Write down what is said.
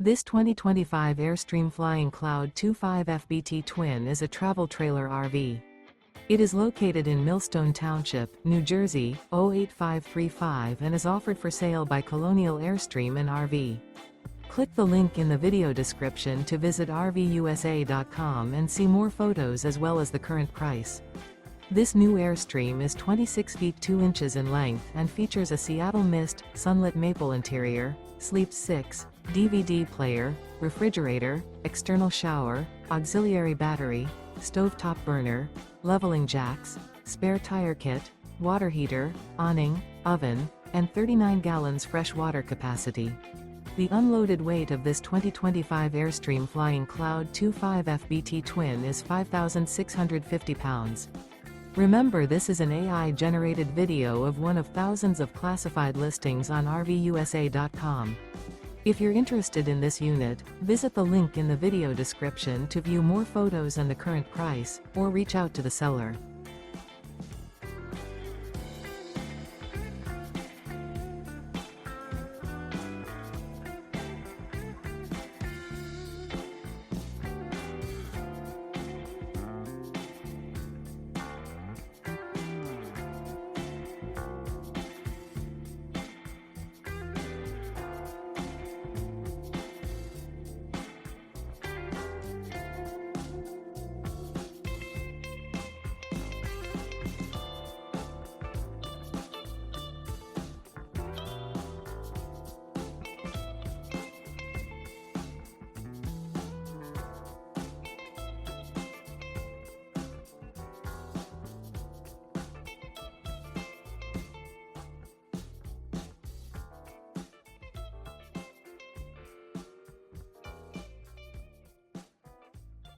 This 2025 Airstream Flying Cloud 25 FBT Twin is a travel trailer RV. It is located in Millstone Township, New Jersey, 08535 and is offered for sale by Colonial Airstream RV. Click the link in the video description to visit RVUSA.com and see more photos as well as the current price. This new Airstream is 26 feet 2 inches in length and features a Seattle Mist, Sunlit Maple interior, sleeps 6, DVD player, refrigerator, external shower, auxiliary battery, stovetop burner, leveling jacks, spare tire kit, water heater, awning, oven, and 39 gallons fresh water capacity. The unloaded weight of this 2025 Airstream Flying Cloud 25 FBT Twin is 5,650 pounds. Remember, this is an AI-generated video of one of thousands of classified listings on RVUSA.com. If you're interested in this unit, visit the link in the video description to view more photos and the current price, or reach out to the seller.